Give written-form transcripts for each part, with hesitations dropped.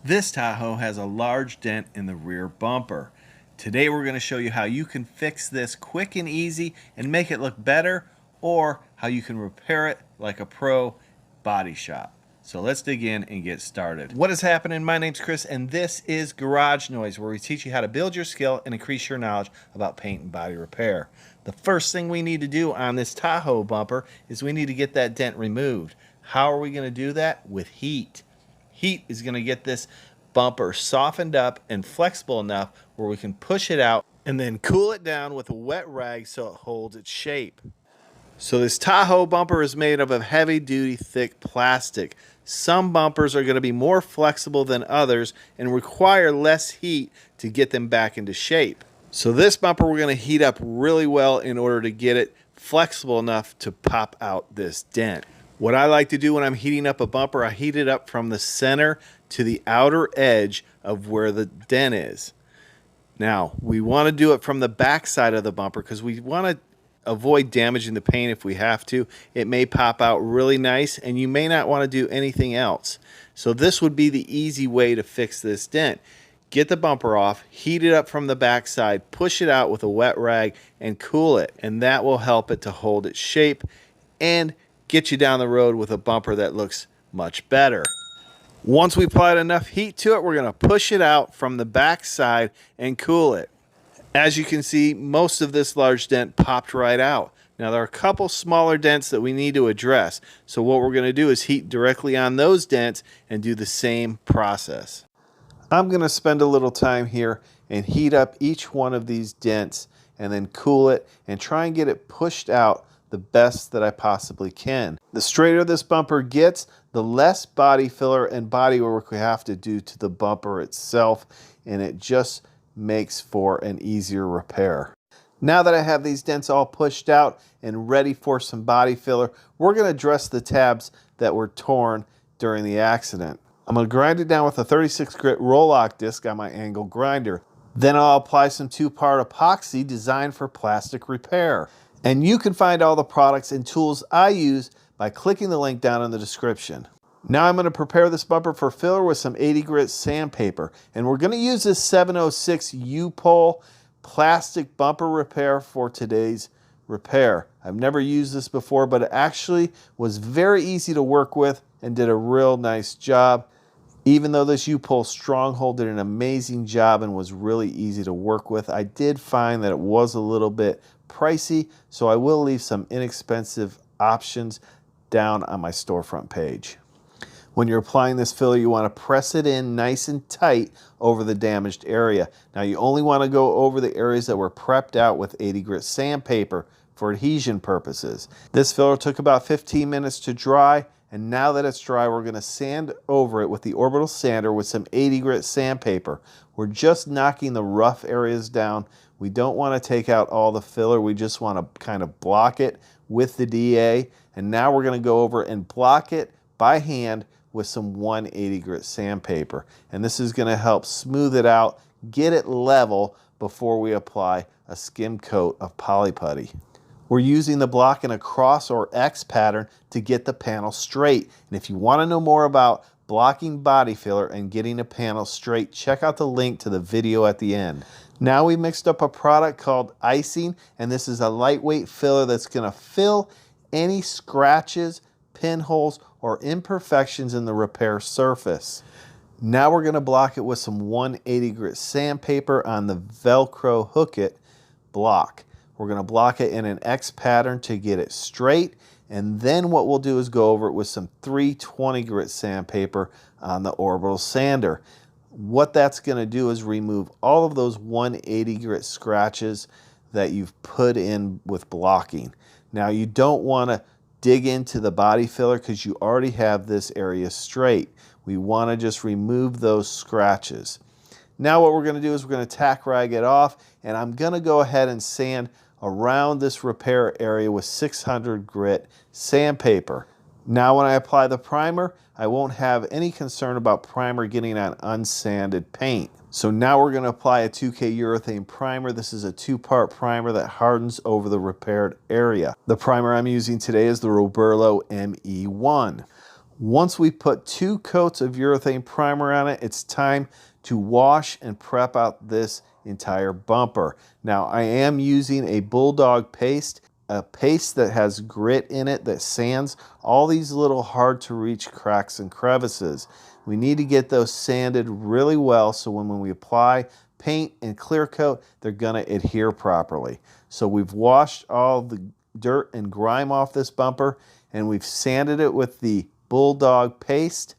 This Tahoe has a large dent in the rear bumper. Today we're going to show you how you can fix this quick and easy and make it look better, or how you can repair it like a pro body shop. So let's dig in and get started. What is happening? My name's Chris and this is Garage Noise, where we teach you how to build your skill and increase your knowledge about paint and body repair. The first thing we need to do on this Tahoe bumper is we need to get that dent removed. How are we going to do that? With heat. Heat is going to get this bumper softened up and flexible enough where we can push it out and then cool it down with a wet rag so it holds its shape. So this Tahoe bumper is made up of heavy duty thick plastic. Some bumpers are going to be more flexible than others and require less heat to get them back into shape. So this bumper we're going to heat up really well in order to get it flexible enough to pop out this dent. What I like to do when I'm heating up a bumper, I heat it up from the center to the outer edge of where the dent is. Now, we want to do it from the back side of the bumper because we want to avoid damaging the paint if we have to. It may pop out really nice and you may not want to do anything else. So this would be the easy way to fix this dent. Get the bumper off, heat it up from the back side, push it out with a wet rag and cool it. And that will help it to hold its shape and get you down the road with a bumper that looks much better. Once we applied enough heat to it, we're going to push it out from the back side and cool it. As you can see, most of this large dent popped right out. Now there are a couple smaller dents that we need to address. So what we're going to do is heat directly on those dents and do the same process. I'm going to spend a little time here and heat up each one of these dents and then cool it and try and get it pushed out the best that I possibly can. The straighter this bumper gets, the less body filler and body work we have to do to the bumper itself, and it just makes for an easier repair. Now that I have these dents all pushed out and ready for some body filler, we're going to address the tabs that were torn during the accident. I'm going to grind it down with a 36 grit roll-lock disc on my angle grinder. Then I'll apply some 2-part epoxy designed for plastic repair. And you can find all the products and tools I use by clicking the link down in the description. Now I'm going to prepare this bumper for filler with some 80 grit sandpaper. And we're going to use this 706 upol plastic bumper repair for today's repair. I've never used this before, but it actually was very easy to work with and did a real nice job. Even though this upol stronghold did an amazing job and was really easy to work with, I did find that it was a little bit pricey, so I will leave some inexpensive options down on my storefront page. When you're applying this filler, you want to press it in nice and tight over the damaged area. Now you only want to go over the areas that were prepped out with 80 grit sandpaper for adhesion purposes. This filler took about 15 minutes to dry, and now that it's dry, we're going to sand over it with the orbital sander with some 80 grit sandpaper. We're just knocking the rough areas down. We don't want to take out all the filler. We just want to kind of block it with the DA. And now we're going to go over and block it by hand with some 180 grit sandpaper. And this is going to help smooth it out, get it level before we apply a skim coat of poly putty. We're using the block in a cross or X pattern to get the panel straight. And if you want to know more about blocking body filler and getting a panel straight, check out the link to the video at the end. Now we mixed up a product called icing, and this is a lightweight filler that's going to fill any scratches, pinholes, or imperfections in the repair surface. Now we're going to block it with some 180 grit sandpaper on the Velcro Hook It block. We're going to block it in an X pattern to get it straight, and then what we'll do is go over it with some 320 grit sandpaper on the orbital sander. What that's going to do is remove all of those 180 grit scratches that you've put in with blocking. Now you don't want to dig into the body filler because you already have this area straight. We want to just remove those scratches. Now what we're going to do is we're going to tack rag it off, and I'm going to go ahead and sand around this repair area with 600 grit sandpaper. Now when I apply the primer, I won't have any concern about primer getting on unsanded paint. So now we're going to apply a 2K urethane primer. This is a 2-part primer that hardens over the repaired area. The primer I'm using today is the Roberlo ME1. Once we put 2 coats of urethane primer on it, it's time to wash and prep out this entire bumper. Now, I am using a Bulldog paste, a paste that has grit in it that sands all these little hard to reach cracks and crevices. We need to get those sanded really well so when we apply paint and clear coat, they're gonna adhere properly. So we've washed all the dirt and grime off this bumper and we've sanded it with the Bulldog paste.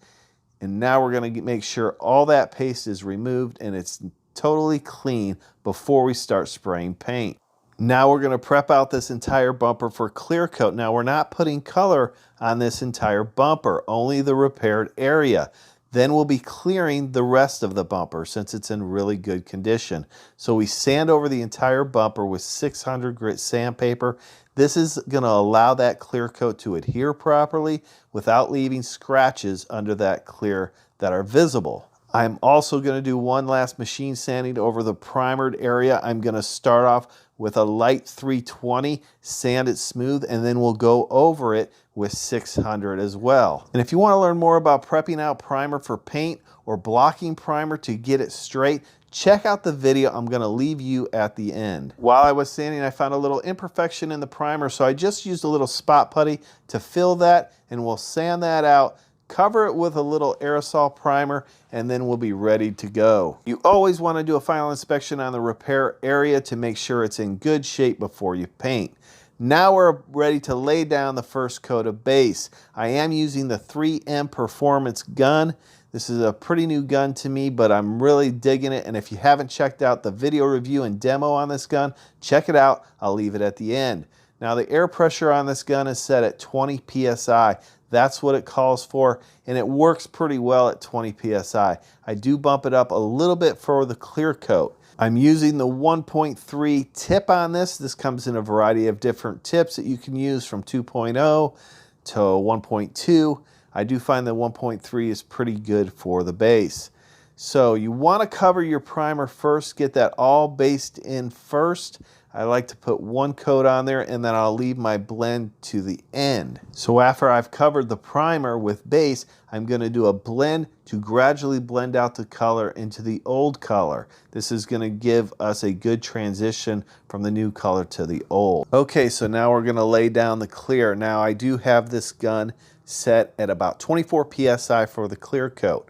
And now we're gonna make sure all that paste is removed and it's totally clean before we start spraying paint. Now we're going to prep out this entire bumper for clear coat. Now we're not putting color on this entire bumper, only the repaired area. Then we'll be clearing the rest of the bumper since it's in really good condition. So we sand over the entire bumper with 600 grit sandpaper. This is going to allow that clear coat to adhere properly without leaving scratches under that clear that are visible. I'm also going to do one last machine sanding over the primered area. I'm going to start off with a light 320, sand it smooth, and then we'll go over it with 600 as well. And if you want to learn more about prepping out primer for paint or blocking primer to get it straight, check out the video I'm going to leave you at the end. While I was sanding, I found a little imperfection in the primer, so I just used a little spot putty to fill that, and we'll sand that out. Cover it with a little aerosol primer and then we'll be ready to go. You always want to do a final inspection on the repair area to make sure it's in good shape before you paint. Now we're ready to lay down the first coat of base. I am using the 3M Performance gun. This is a pretty new gun to me, but I'm really digging it. And if you haven't checked out the video review and demo on this gun, check it out. I'll leave it at the end. Now the air pressure on this gun is set at 20 PSI. That's what it calls for, and it works pretty well at 20 PSI. I do bump it up a little bit for the clear coat. I'm using the 1.3 tip on this. This comes in a variety of different tips that you can use from 2.0 to 1.2. I do find that 1.3 is pretty good for the base. So you want to cover your primer first, get that all based in first. I like to put one coat on there and then I'll leave my blend to the end. So after I've covered the primer with base, I'm going to do a blend to gradually blend out the color into the old color. This is going to give us a good transition from the new color to the old. Okay, so now we're going to lay down the clear. Now I do have this gun set at about 24 PSI for the clear coat.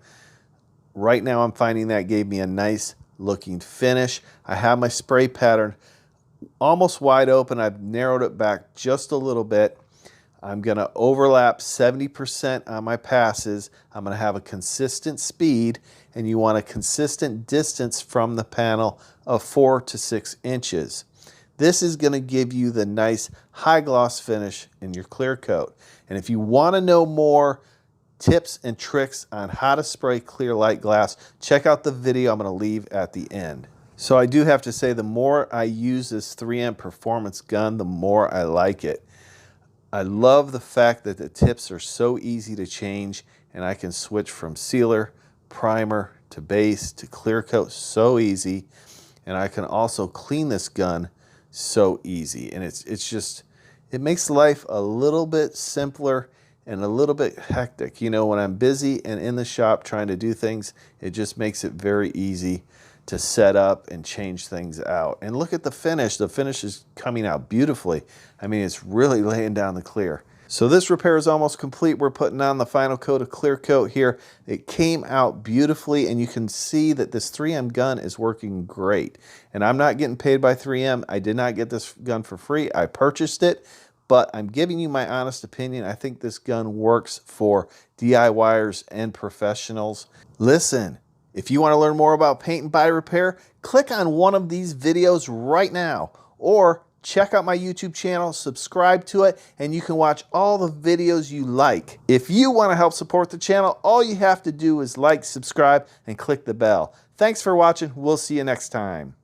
Right now I'm finding that gave me a nice looking finish. I have my spray pattern almost wide open. I've narrowed it back just a little bit. I'm going to overlap 70% on my passes. I'm going to have a consistent speed, and you want a consistent distance from the panel of 4 to 6 inches. This is going to give you the nice high gloss finish in your clear coat. And if you want to know more tips and tricks on how to spray clear light glass, check out the video I'm going to leave at the end. So I do have to say, the more I use this 3M Performance gun, the more I like it. I love the fact that the tips are so easy to change and I can switch from sealer, primer, to base, to clear coat so easy. And I can also clean this gun so easy. And it makes life a little bit simpler and a little bit hectic. You know, when I'm busy and in the shop trying to do things, it just makes it very easy to set up and change things out. And look at the finish. The finish is coming out beautifully. I mean, it's really laying down the clear. So this repair is almost complete. We're putting on the final coat of clear coat here. It came out beautifully, and you can see that this 3M gun is working great. And I'm not getting paid by 3M. I did not get this gun for free. I purchased it, but I'm giving you my honest opinion. I think this gun works for DIYers and professionals. Listen, if you want to learn more about paint and body repair, click on one of these videos right now, or check out my YouTube channel, subscribe to it, and you can watch all the videos you like. If you want to help support the channel, all you have to do is like, subscribe, and click the bell. Thanks for watching. We'll see you next time.